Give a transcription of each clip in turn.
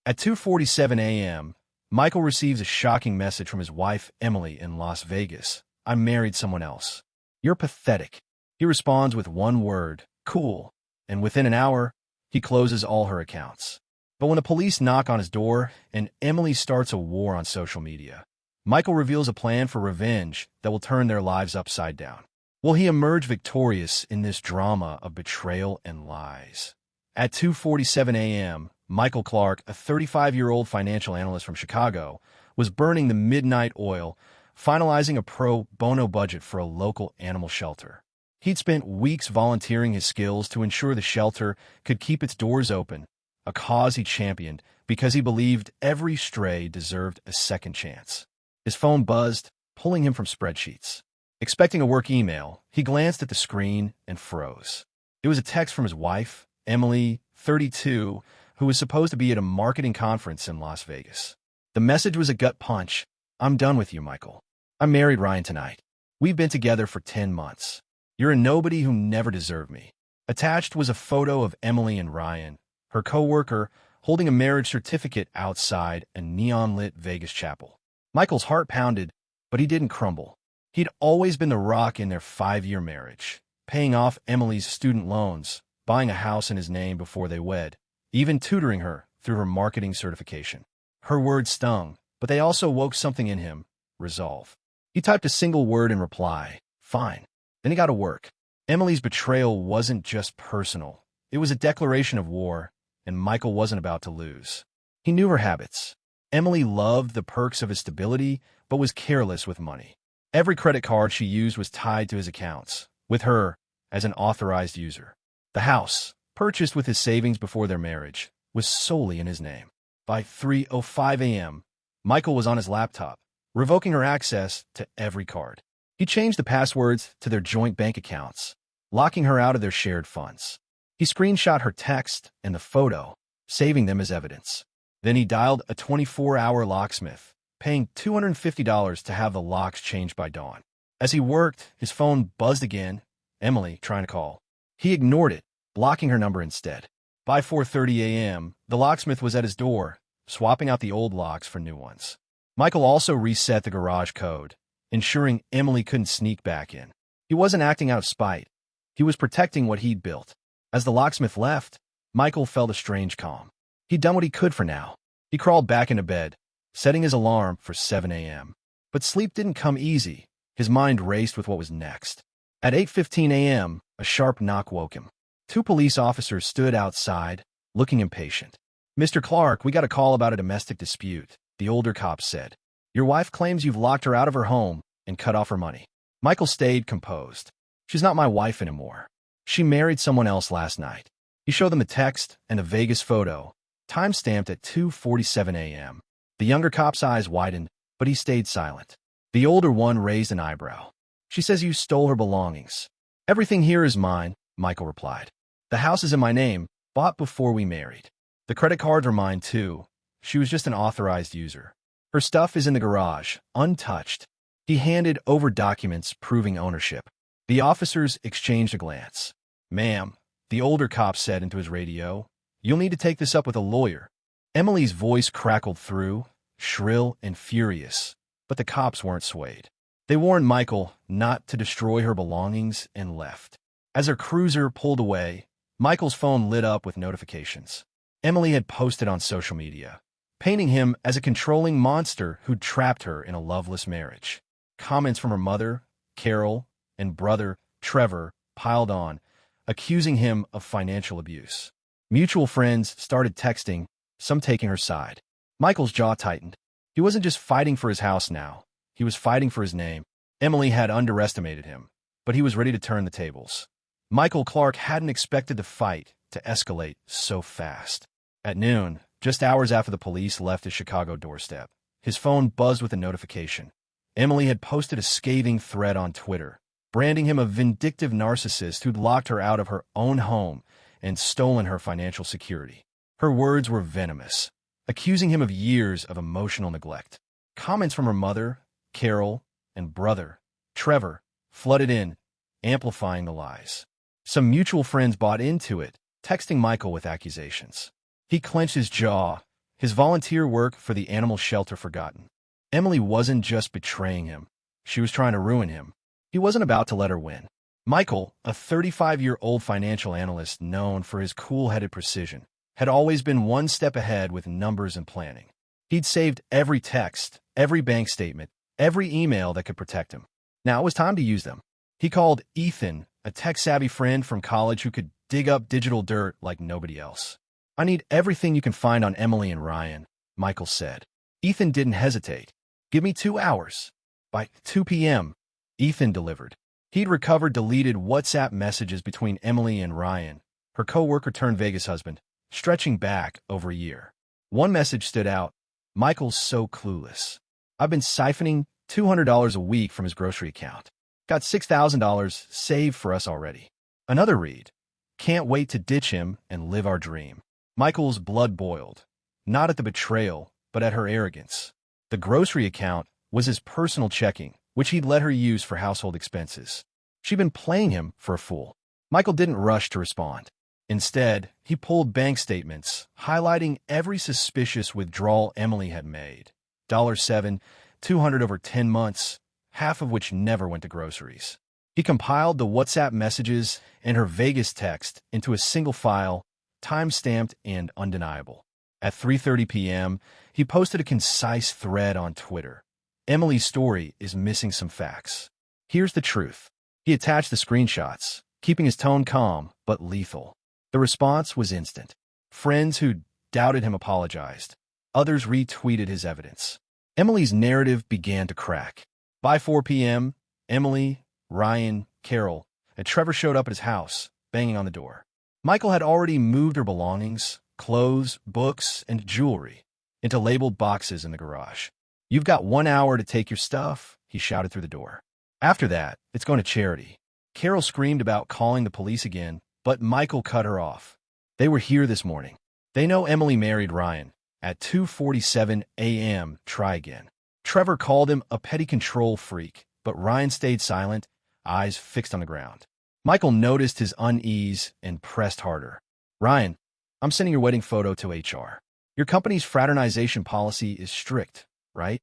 At 2:47 a.m., Michael receives a shocking message from his wife, Emily, in Las Vegas. "I married someone else. You're pathetic." He responds with one word, "Cool." And within an hour, he closes all her accounts. But when the police knock on his door and Emily starts a war on social media, Michael reveals a plan for revenge that will turn their lives upside down. Will he emerge victorious in this drama of betrayal and lies? At 2:47 a.m., Michael Clark, a 35-year-old financial analyst from Chicago, was burning the midnight oil, finalizing a pro bono budget for a local animal shelter. He'd spent weeks volunteering his skills to ensure the shelter could keep its doors open, a cause he championed because he believed every stray deserved a second chance. His phone buzzed, pulling him from spreadsheets. Expecting a work email, he glanced at the screen and froze. It was a text from his wife, Emily, 32, who was supposed to be at a marketing conference in Las Vegas. The message was a gut punch. "I'm done with you, Michael. I married Ryan tonight. We've been together for 10 months. You're a nobody who never deserved me." Attached was a photo of Emily and Ryan, her co-worker, holding a marriage certificate outside a neon-lit Vegas chapel. Michael's heart pounded, but he didn't crumble. He'd always been the rock in their 5-year marriage, paying off Emily's student loans, buying a house in his name before they wed, even tutoring her through her marketing certification. Her words stung, but they also woke something in him, resolve. He typed a single word in reply, "Fine." Then he got to work. Emily's betrayal wasn't just personal. It was a declaration of war, and Michael wasn't about to lose. He knew her habits. Emily loved the perks of his stability, but was careless with money. Every credit card she used was tied to his accounts, with her as an authorized user. The house, purchased with his savings before their marriage, was solely in his name. By 3:05 a.m., Michael was on his laptop, revoking her access to every card. He changed the passwords to their joint bank accounts, locking her out of their shared funds. He screenshot her text and the photo, saving them as evidence. Then he dialed a 24-hour locksmith, paying $250 to have the locks changed by dawn. As he worked, his phone buzzed again, Emily trying to call. He ignored it, blocking her number instead. By 4:30 a.m., the locksmith was at his door, swapping out the old locks for new ones. Michael also reset the garage code, ensuring Emily couldn't sneak back in. He wasn't acting out of spite. He was protecting what he'd built. As the locksmith left, Michael felt a strange calm. He'd done what he could for now. He crawled back into bed, setting his alarm for 7 a.m. But sleep didn't come easy. His mind raced with what was next. At 8:15 a.m., a sharp knock woke him. 2 police officers stood outside, looking impatient. "Mr. Clark, we got a call about a domestic dispute," the older cop said. "Your wife claims you've locked her out of her home and cut off her money." Michael stayed composed. "She's not my wife anymore. She married someone else last night." He showed them the text and a Vegas photo, time-stamped at 2:47 a.m. The younger cop's eyes widened, but he stayed silent. The older one raised an eyebrow. "She says you stole her belongings." "Everything here is mine," Michael replied. "The house is in my name, bought before we married. The credit cards are mine too. She was just an authorized user. Her stuff is in the garage, untouched." He handed over documents proving ownership. The officers exchanged a glance. "Ma'am," the older cop said into his radio, "you'll need to take this up with a lawyer." Emily's voice crackled through, shrill and furious, but the cops weren't swayed. They warned Michael not to destroy her belongings and left. As her cruiser pulled away, Michael's phone lit up with notifications. Emily had posted on social media, painting him as a controlling monster who'd trapped her in a loveless marriage. Comments from her mother, Carol, and brother, Trevor, piled on, accusing him of financial abuse. Mutual friends started texting, some taking her side. Michael's jaw tightened. He wasn't just fighting for his house now. He was fighting for his name. Emily had underestimated him, but he was ready to turn the tables. Michael Clark hadn't expected the fight to escalate so fast. At noon, just hours after the police left his Chicago doorstep, his phone buzzed with a notification. Emily had posted a scathing thread on Twitter, branding him a vindictive narcissist who'd locked her out of her own home and stolen her financial security. Her words were venomous, accusing him of years of emotional neglect. Comments from her mother, Carol, and brother, Trevor, flooded in, amplifying the lies. Some mutual friends bought into it, texting Michael with accusations. He clenched his jaw, His volunteer work for the animal shelter forgotten. Emily wasn't just betraying him. She was trying to ruin him. He wasn't about to let her win. Michael, a 35-year-old financial analyst known for his cool-headed precision, had always been one step ahead with numbers and planning. He'd saved every text, every bank statement, every email that could protect him. Now it was time to use them. He called Ethan, a tech-savvy friend from college who could dig up digital dirt like nobody else. "I need everything you can find on Emily and Ryan," Michael said. Ethan didn't hesitate. "Give me 2 hours." By 2 p.m., Ethan delivered. He'd recovered deleted WhatsApp messages between Emily and Ryan, her co-worker-turned-Vegas husband, stretching back over a year. One message stood out. "Michael's so clueless. I've been siphoning $200 a week from his grocery account. Got $6,000 saved for us already." Another read. "Can't wait to ditch him and live our dream." Michael's blood boiled, not at the betrayal, but at her arrogance. The grocery account was his personal checking, which he'd let her use for household expenses. She'd been playing him for a fool. Michael didn't rush to respond. Instead, he pulled bank statements, highlighting every suspicious withdrawal Emily had made. $7, $200 over 10 months, half of which never went to groceries. He compiled the WhatsApp messages and her Vegas text into a single file, time-stamped and undeniable. At 3:30 p.m., he posted a concise thread on Twitter. "Emily's story is missing some facts. Here's the truth." He attached the screenshots, keeping his tone calm but lethal. The response was instant. Friends who doubted him apologized. Others retweeted his evidence. Emily's narrative began to crack. By 4 p.m., Emily, Ryan, Carol, and Trevor showed up at his house, banging on the door. Michael had already moved her belongings, clothes, books, and jewelry, into labeled boxes in the garage. "You've got 1 hour to take your stuff," he shouted through the door. "After that, it's going to charity." Carol screamed about calling the police again, but Michael cut her off. "They were here this morning. They know Emily married Ryan. At 2:47 a.m., try again." Trevor called him a petty control freak, but Ryan stayed silent, eyes fixed on the ground. Michael noticed his unease and pressed harder. "Ryan, I'm sending your wedding photo to HR. Your company's fraternization policy is strict, right?"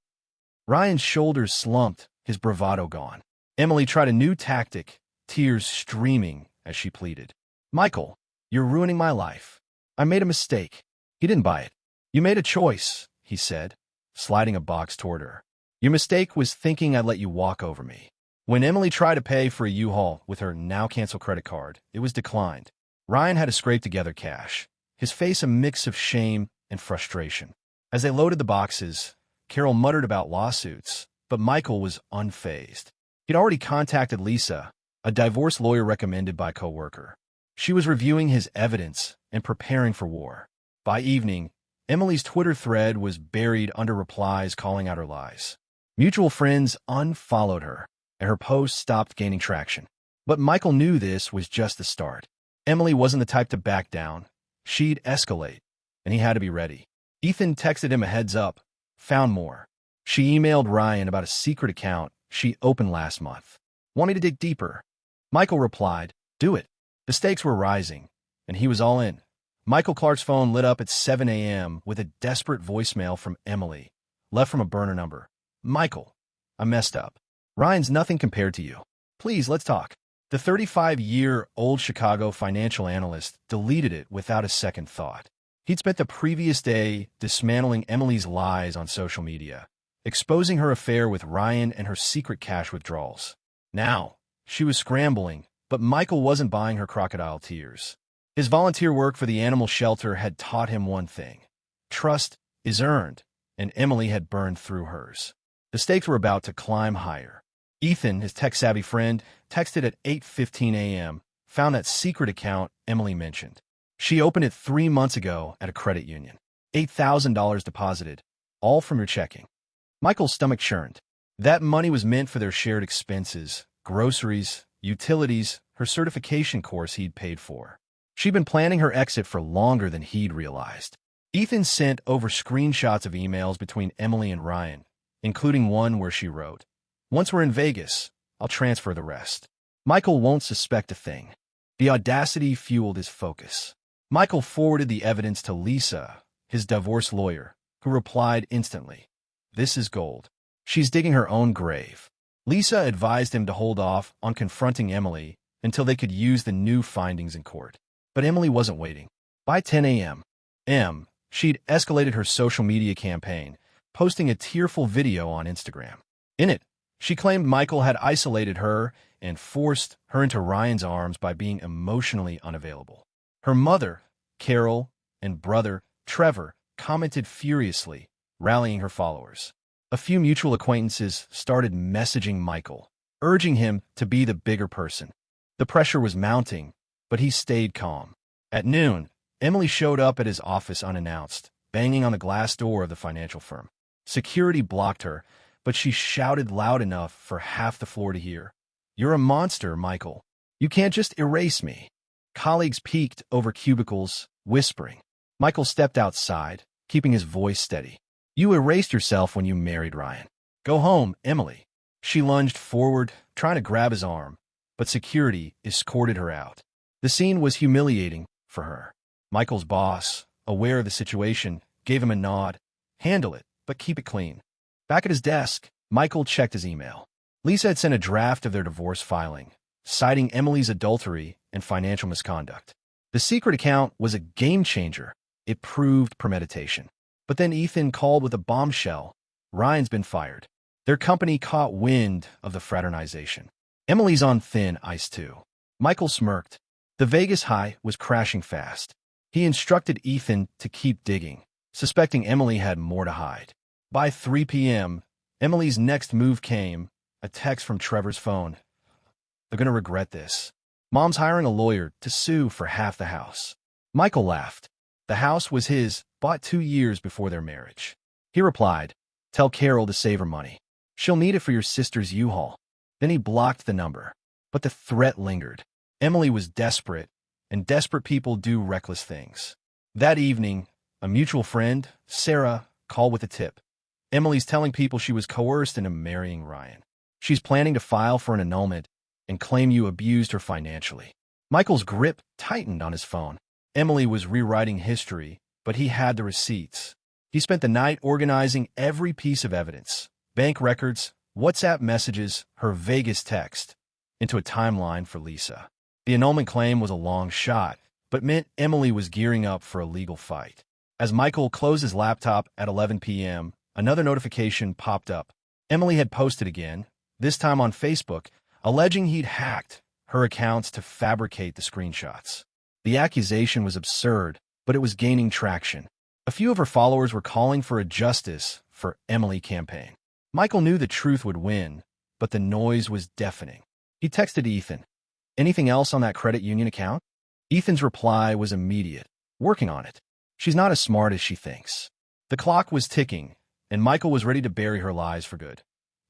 Ryan's shoulders slumped, his bravado gone. Emily tried a new tactic, tears streaming as she pleaded. "Michael, you're ruining my life. I made a mistake." He didn't buy it. "You made a choice," he said, sliding a box toward her. "Your mistake was thinking I'd let you walk over me." When Emily tried to pay for a U-Haul with her now-canceled credit card, it was declined. Ryan had to scrape together cash, his face a mix of shame and frustration. As they loaded the boxes, Carol muttered about lawsuits, but Michael was unfazed. He'd already contacted Lisa, a divorce lawyer recommended by a coworker. She was reviewing his evidence and preparing for war. By evening, Emily's Twitter thread was buried under replies calling out her lies. Mutual friends unfollowed her, and her posts stopped gaining traction. But Michael knew this was just the start. Emily wasn't the type to back down. She'd escalate, and he had to be ready. Ethan texted him a heads up, found more. She emailed Ryan about a secret account she opened last month. "Want me to dig deeper?" Michael replied, "Do it." The stakes were rising, and he was all in. Michael Clark's phone lit up at 7 a.m. with a desperate voicemail from Emily, left from a burner number. "Michael, I messed up. Ryan's nothing compared to you. Please, let's talk." The 35-year-old Chicago financial analyst deleted it without a second thought. He'd spent the previous day dismantling Emily's lies on social media, exposing her affair with Ryan and her secret cash withdrawals. Now, she was scrambling, but Michael wasn't buying her crocodile tears. His volunteer work for the animal shelter had taught him one thing. Trust is earned, and Emily had burned through hers. The stakes were about to climb higher. Ethan, his tech-savvy friend, texted at 8:15 a.m., found that secret account Emily mentioned. She opened it 3 months ago at a credit union. $8,000 deposited, all from your checking. Michael's stomach churned. That money was meant for their shared expenses, groceries, utilities, her certification course he'd paid for. She'd been planning her exit for longer than he'd realized. Ethan sent over screenshots of emails between Emily and Ryan, including one where she wrote, "Once we're in Vegas, I'll transfer the rest. Michael won't suspect a thing." The audacity fueled his focus. Michael forwarded the evidence to Lisa, his divorce lawyer, who replied instantly, "This is gold." She's digging her own grave. Lisa advised him to hold off on confronting Emily until they could use the new findings in court. But Emily wasn't waiting. By 10 a.m., she'd escalated her social media campaign, posting a tearful video on Instagram. In it, she claimed Michael had isolated her and forced her into Ryan's arms by being emotionally unavailable. Her mother, Carol, and brother, Trevor, commented furiously, rallying her followers. A few mutual acquaintances started messaging Michael, urging him to be the bigger person. The pressure was mounting, but he stayed calm. At noon, Emily showed up at his office unannounced, banging on the glass door of the financial firm. Security blocked her, but she shouted loud enough for half the floor to hear. "You're a monster, Michael. You can't just erase me." Colleagues peeked over cubicles, whispering. Michael stepped outside, keeping his voice steady. "You erased yourself when you married Ryan. Go home, Emily." She lunged forward, trying to grab his arm, but security escorted her out. The scene was humiliating for her. Michael's boss, aware of the situation, gave him a nod. "Handle it, but keep it clean." Back at his desk, Michael checked his email. Lisa had sent a draft of their divorce filing, citing Emily's adultery and financial misconduct. The secret account was a game-changer. It proved premeditation. But then Ethan called with a bombshell. Ryan's been fired. Their company caught wind of the fraternization. Emily's on thin ice too. Michael smirked. The Vegas high was crashing fast. He instructed Ethan to keep digging, suspecting Emily had more to hide. By 3 p.m., Emily's next move came, a text from Trevor's phone. "They're going to regret this. Mom's hiring a lawyer to sue for half the house." Michael laughed. The house was his, bought 2 years before their marriage. He replied, "Tell Carol to save her money. She'll need it for your sister's U-Haul." Then he blocked the number. But the threat lingered. Emily was desperate, and desperate people do reckless things. That evening, a mutual friend, Sarah, called with a tip. "Emily's telling people she was coerced into marrying Ryan. She's planning to file for an annulment and claim you abused her financially." Michael's grip tightened on his phone. Emily was rewriting history, but he had the receipts. He spent the night organizing every piece of evidence, bank records, WhatsApp messages, her Vegas text, into a timeline for Lisa. The annulment claim was a long shot, but meant Emily was gearing up for a legal fight. As Michael closed his laptop at 11 p.m., another notification popped up. Emily had posted again, this time on Facebook, alleging he'd hacked her accounts to fabricate the screenshots. The accusation was absurd, but it was gaining traction. A few of her followers were calling for a Justice for Emily campaign. Michael knew the truth would win, but the noise was deafening. He texted Ethan, "Anything else on that credit union account?" Ethan's reply was immediate. "Working on it. She's not as smart as she thinks." The clock was ticking, and Michael was ready to bury her lies for good.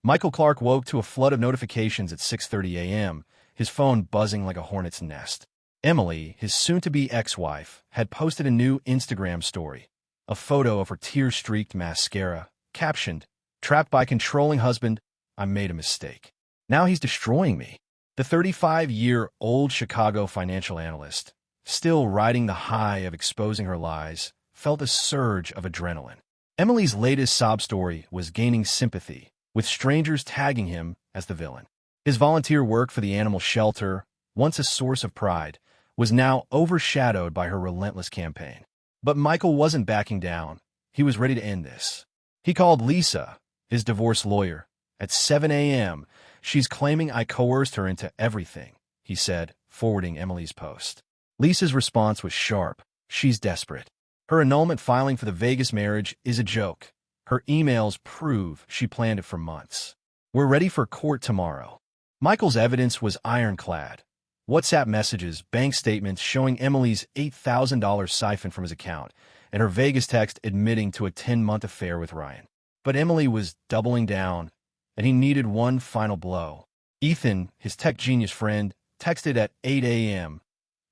Michael Clark woke to a flood of notifications at 6:30 a.m., his phone buzzing like a hornet's nest. Emily, his soon-to-be ex-wife, had posted a new Instagram story, a photo of her tear-streaked mascara, captioned, "Trapped by controlling husband, I made a mistake. Now he's destroying me." The 35-year-old Chicago financial analyst, still riding the high of exposing her lies, felt a surge of adrenaline. Emily's latest sob story was gaining sympathy, with strangers tagging him as the villain. His volunteer work for the animal shelter, once a source of pride, was now overshadowed by her relentless campaign. But Michael wasn't backing down. He was ready to end this. He called Lisa, his divorce lawyer. At 7 a.m., "She's claiming I coerced her into everything," he said, forwarding Emily's post. Lisa's response was sharp. She's desperate. Her annulment filing for the Vegas marriage is a joke. Her emails prove she planned it for months. "We're ready for court tomorrow." Michael's evidence was ironclad. WhatsApp messages, bank statements showing Emily's $8,000 siphoned from his account, and her Vegas text admitting to a 10-month affair with Ryan. But Emily was doubling down, and he needed one final blow. Ethan, his tech genius friend, texted at 8 a.m.,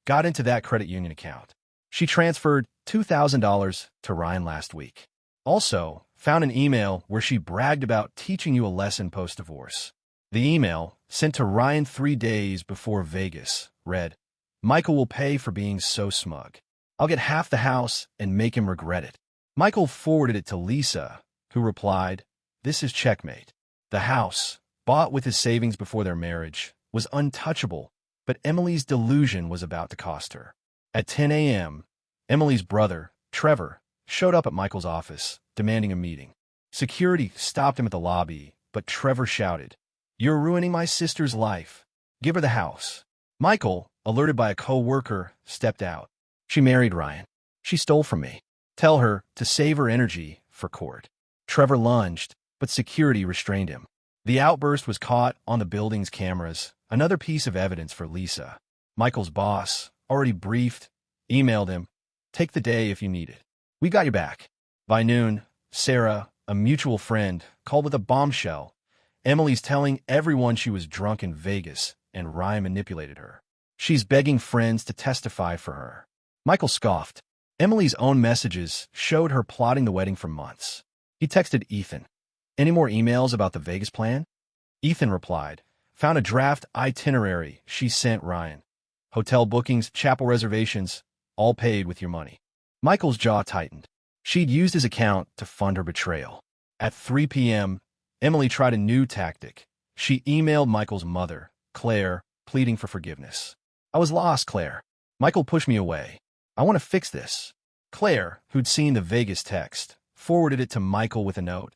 "Got into that credit union account. She transferred $2,000 to Ryan last week. Also, found an email where she bragged about teaching you a lesson post-divorce." The email, sent to Ryan 3 days before Vegas, read, "Michael will pay for being so smug. I'll get half the house and make him regret it." Michael forwarded it to Lisa, who replied, "This is checkmate." The house, bought with his savings before their marriage, was untouchable, but Emily's delusion was about to cost her. At 10 a.m., Emily's brother, Trevor, showed up at Michael's office, demanding a meeting. Security stopped him at the lobby, but Trevor shouted, "You're ruining my sister's life. Give her the house." Michael, alerted by a co-worker, stepped out. "She married Ryan. She stole from me. Tell her to save her energy for court." Trevor lunged, but security restrained him. The outburst was caught on the building's cameras, another piece of evidence for Lisa. Michael's boss, already briefed, emailed him, "Take the day if you need it. We got your back." By noon, Sarah, a mutual friend, called with a bombshell. Emily's telling everyone she was drunk in Vegas and Ryan manipulated her. She's begging friends to testify for her. Michael scoffed. Emily's own messages showed her plotting the wedding for months. He texted Ethan, "Any more emails about the Vegas plan?" Ethan replied, "Found a draft itinerary she sent Ryan. Hotel bookings, chapel reservations, all paid with your money." Michael's jaw tightened. She'd used his account to fund her betrayal. At 3 p.m., Emily tried a new tactic. She emailed Michael's mother, Claire, pleading for forgiveness. "I was lost, Claire. Michael pushed me away. I want to fix this." Claire, who'd seen the Vegas text, forwarded it to Michael with a note.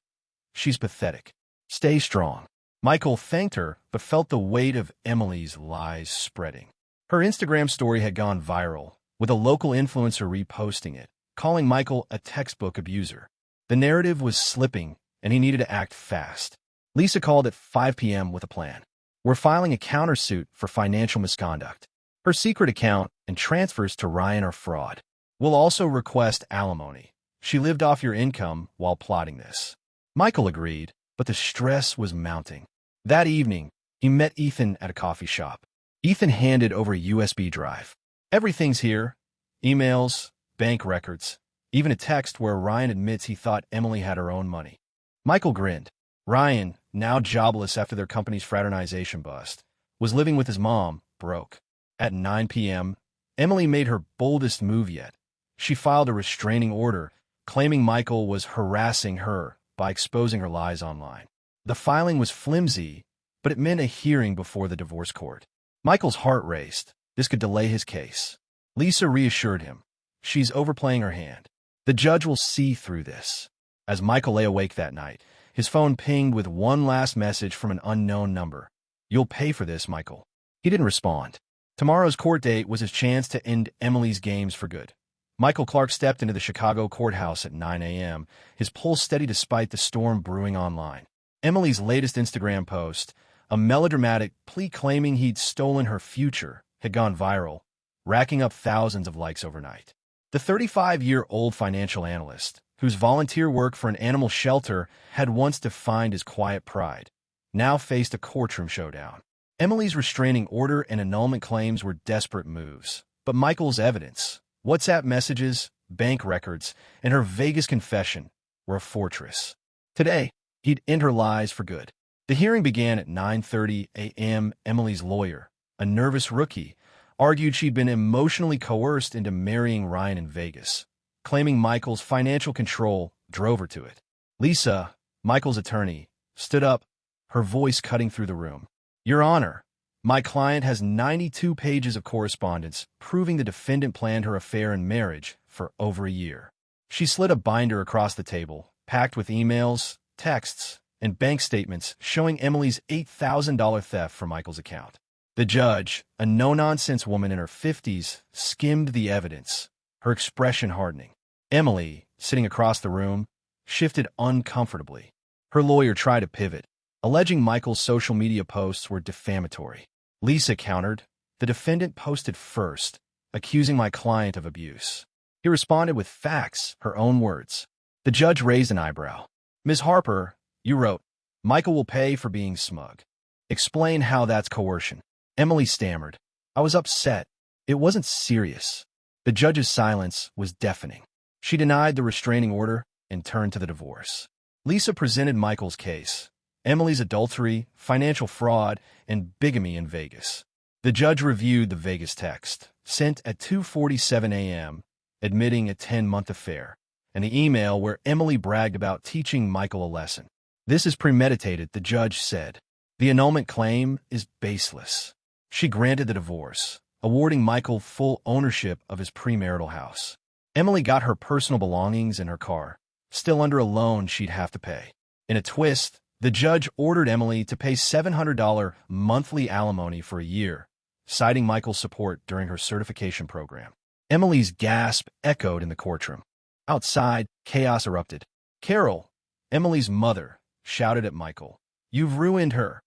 "She's pathetic. Stay strong." Michael thanked her, but felt the weight of Emily's lies spreading. Her Instagram story had gone viral, with a local influencer reposting it, calling Michael a textbook abuser. The narrative was slipping, and he needed to act fast. Lisa called at 5 p.m. with a plan. "We're filing a countersuit for financial misconduct. Her secret account and transfers to Ryan are fraud. We'll also request alimony. She lived off your income while plotting this." Michael agreed, but the stress was mounting. That evening, he met Ethan at a coffee shop. Ethan handed over a USB drive. "Everything's here. Emails, bank records, even a text where Ryan admits he thought Emily had her own money." Michael grinned. Ryan, now jobless after their company's fraternization bust, was living with his mom, broke. At 9 p.m., Emily made her boldest move yet. She filed a restraining order, claiming Michael was harassing her by exposing her lies online. The filing was flimsy, but it meant a hearing before the divorce court. Michael's heart raced. This could delay his case. Lisa reassured him. "She's overplaying her hand. The judge will see through this." As Michael lay awake that night, his phone pinged with one last message from an unknown number. "You'll pay for this, Michael." He didn't respond. Tomorrow's court date was his chance to end Emily's games for good. Michael Clark stepped into the Chicago courthouse at 9 a.m., his pulse steady despite the storm brewing online. Emily's latest Instagram post, a melodramatic plea claiming he'd stolen her future, had gone viral, racking up thousands of likes overnight. The 35-year-old financial analyst, whose volunteer work for an animal shelter had once defined his quiet pride, now faced a courtroom showdown. Emily's restraining order and annulment claims were desperate moves, but Michael's evidence, WhatsApp messages, bank records, and her Vegas confession were a fortress. Today, he'd end her lies for good. The hearing began at 9:30 a.m. Emily's lawyer, a nervous rookie, argued she'd been emotionally coerced into marrying Ryan in Vegas, claiming Michael's financial control drove her to it. Lisa, Michael's attorney, stood up, her voice cutting through the room. "Your Honor, my client has 92 pages of correspondence proving the defendant planned her affair and marriage for over a year." She slid a binder across the table, packed with emails, texts, and bank statements showing Emily's $8,000 theft from Michael's account. The judge, a no-nonsense woman in her 50s, skimmed the evidence, her expression hardening. Emily, sitting across the room, shifted uncomfortably. Her lawyer tried to pivot, alleging Michael's social media posts were defamatory. Lisa countered, "The defendant posted first, accusing my client of abuse." He responded with facts, her own words. The judge raised an eyebrow. "Ms. Harper, you wrote, 'Michael will pay for being smug.' Explain how that's coercion." Emily stammered. "I was upset. It wasn't serious." The judge's silence was deafening. She denied the restraining order and turned to the divorce. Lisa presented Michael's case: Emily's adultery, financial fraud, and bigamy in Vegas. The judge reviewed the Vegas text, sent at 2:47 a.m., admitting a 10-month affair, and the email where Emily bragged about teaching Michael a lesson. "This is premeditated," the judge said. "The annulment claim is baseless." She granted the divorce, awarding Michael full ownership of his premarital house. Emily got her personal belongings and her car, still under a loan she'd have to pay. In a twist, the judge ordered Emily to pay $700 monthly alimony for a year, citing Michael's support during her certification program. Emily's gasp echoed in the courtroom. Outside, chaos erupted. "Carol," Emily's mother, shouted at Michael, "you've ruined her."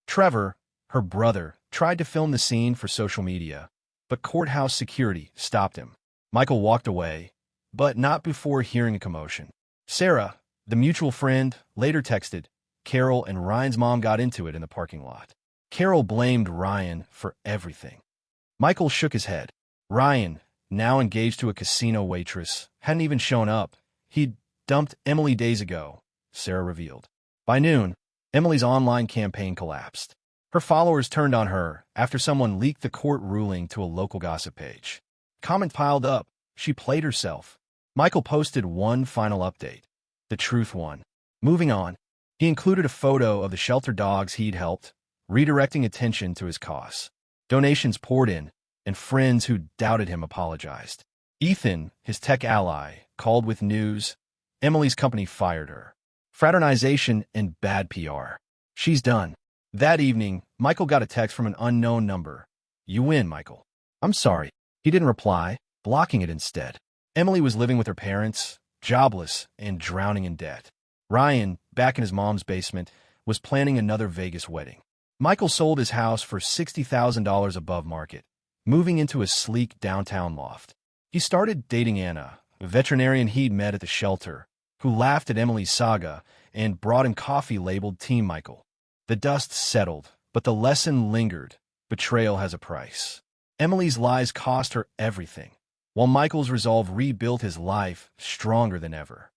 Trevor, her brother, tried to film the scene for social media, but courthouse security stopped him. Michael walked away, but not before hearing a commotion. Sarah, the mutual friend, later texted, "Carol and Ryan's mom got into it in the parking lot." Carol blamed Ryan for everything. Michael shook his head. Ryan, now engaged to a casino waitress, hadn't even shown up. He'd dumped Emily days ago, Sarah revealed. By noon, Emily's online campaign collapsed. Her followers turned on her after someone leaked the court ruling to a local gossip page. Comments piled up. She played herself. Michael posted one final update. The truth won. Moving on, he included a photo of the shelter dogs he'd helped, redirecting attention to his cause. Donations poured in, and friends who doubted him apologized. Ethan, his tech ally, called with news. Emily's company fired her. Fraternization and bad PR. She's done. That evening, Michael got a text from an unknown number. "You win, Michael." "I'm sorry." He didn't reply, blocking it instead. Emily was living with her parents, jobless and drowning in debt. Ryan, back in his mom's basement, was planning another Vegas wedding. Michael sold his house for $60,000 above market, moving into a sleek downtown loft. He started dating Anna, a veterinarian he'd met at the shelter, who laughed at Emily's saga and brought him coffee labeled Team Michael. The dust settled, but the lesson lingered. Betrayal has a price. Emily's lies cost her everything, while Michael's resolve rebuilt his life stronger than ever.